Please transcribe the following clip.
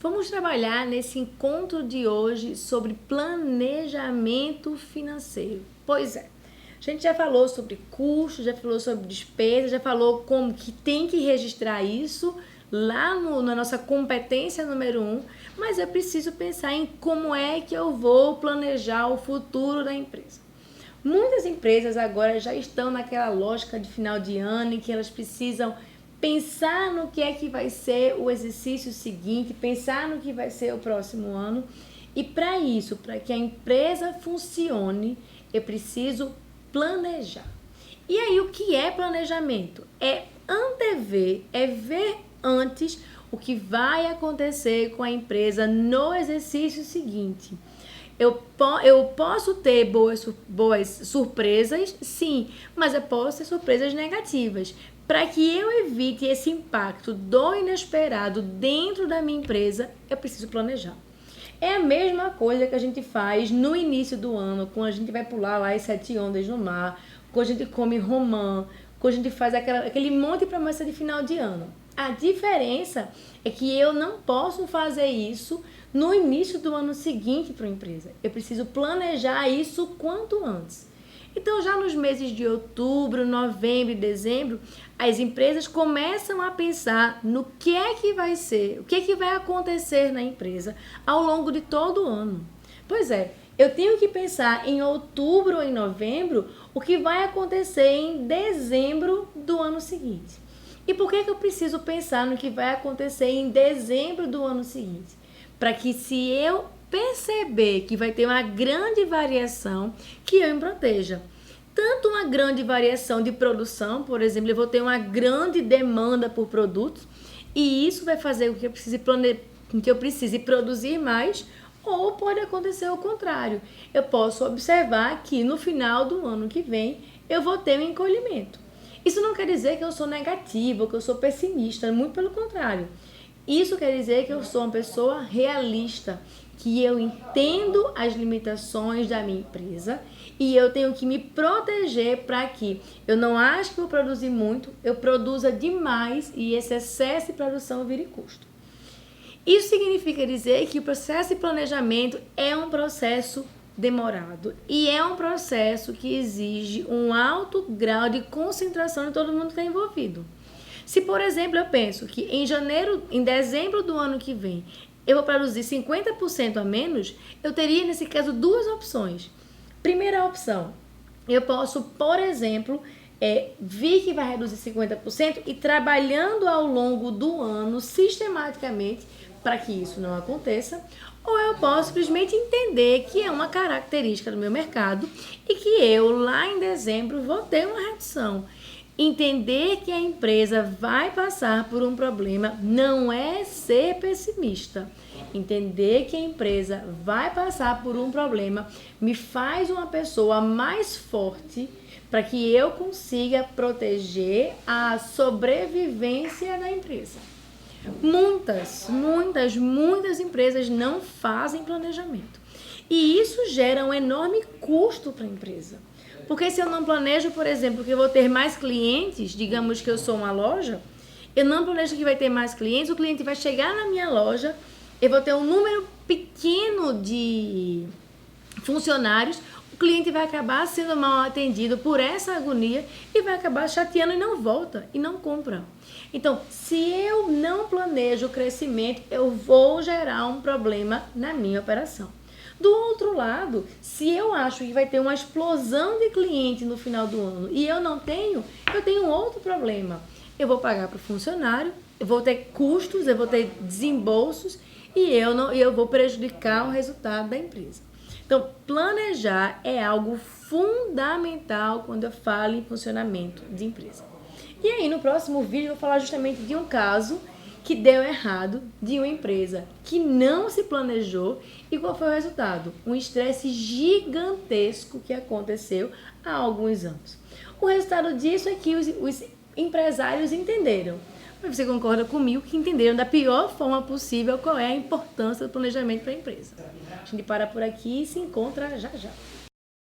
Vamos trabalhar nesse encontro de hoje sobre planejamento financeiro. Pois é, a gente já falou sobre custos, já falou sobre despesas, já falou como que tem que registrar isso lá na nossa competência número 1, mas eu preciso pensar em como é que eu vou planejar o futuro da empresa. Muitas empresas agora já estão naquela lógica de final de ano em que elas precisam pensar no que é que vai ser o exercício seguinte, pensar no que vai ser o próximo ano. E para isso, para que a empresa funcione, eu preciso planejar. E aí, o que é planejamento? É antever, é ver antes o que vai acontecer com a empresa no exercício seguinte. Eu posso ter boas surpresas, sim, mas eu posso ter surpresas negativas. Para que eu evite esse impacto do inesperado dentro da minha empresa, eu preciso planejar. É a mesma coisa que a gente faz no início do ano, quando a gente vai pular lá as 7 ondas no mar, quando a gente come romã, quando a gente faz aquele monte de promessa de final de ano. A diferença é que eu não posso fazer isso no início do ano seguinte para a empresa. Eu preciso planejar isso quanto antes. Então, já nos meses de outubro, novembro e dezembro, as empresas começam a pensar no que é que vai ser, o que é que vai acontecer na empresa ao longo de todo o ano. Pois é, eu tenho que pensar em outubro ou em novembro o que vai acontecer em dezembro do ano seguinte. E por que eu preciso pensar no que vai acontecer em dezembro do ano seguinte? Para que, se eu perceber que vai ter uma grande variação, que eu me proteja. Tanto uma grande variação de produção, por exemplo, eu vou ter uma grande demanda por produtos e isso vai fazer com que eu precise produzir mais, ou pode acontecer o contrário. Eu posso observar que no final do ano que vem eu vou ter um encolhimento. Isso não quer dizer que eu sou negativa, que eu sou pessimista, muito pelo contrário. Isso quer dizer que eu sou uma pessoa realista, que eu entendo as limitações da minha empresa e eu tenho que me proteger para que eu não ache que vou produzir muito, eu produza demais e esse excesso de produção vire custo. Isso significa dizer que o processo de planejamento é um processo demorado e é um processo que exige um alto grau de concentração de todo mundo que está envolvido. Se, por exemplo, eu penso que em dezembro do ano que vem, eu vou produzir 50% a menos, eu teria, nesse caso, duas opções. Primeira opção, eu posso, por exemplo, vir que vai reduzir 50% e trabalhando ao longo do ano, sistematicamente, para que isso não aconteça. Ou eu posso simplesmente entender que é uma característica do meu mercado e que eu, lá em dezembro, vou ter uma redução. Entender que a empresa vai passar por um problema não é ser pessimista. Entender que a empresa vai passar por um problema me faz uma pessoa mais forte para que eu consiga proteger a sobrevivência da empresa. Muitas empresas não fazem planejamento. E isso gera um enorme custo para a empresa. Porque se eu não planejo, por exemplo, que eu vou ter mais clientes, digamos que eu sou uma loja, eu não planejo que vai ter mais clientes, o cliente vai chegar na minha loja, eu vou ter um número pequeno de funcionários, o cliente vai acabar sendo mal atendido por essa agonia e vai acabar chateando e não volta e não compra. Então, se eu não planejo o crescimento, eu vou gerar um problema na minha operação. Do outro lado, se eu acho que vai ter uma explosão de clientes no final do ano e eu não tenho, eu tenho um outro problema. Eu vou pagar para o funcionário, eu vou ter custos, eu vou ter desembolsos e eu vou prejudicar o resultado da empresa. Então, planejar é algo fundamental quando eu falo em funcionamento de empresa. E aí, no próximo vídeo, eu vou falar justamente de um caso que deu errado, de uma empresa que não se planejou e qual foi o resultado? Um estresse gigantesco que aconteceu há alguns anos. O resultado disso é que os empresários entenderam. Mas você concorda comigo que entenderam da pior forma possível qual é a importância do planejamento para a empresa. A gente para por aqui e se encontra já já.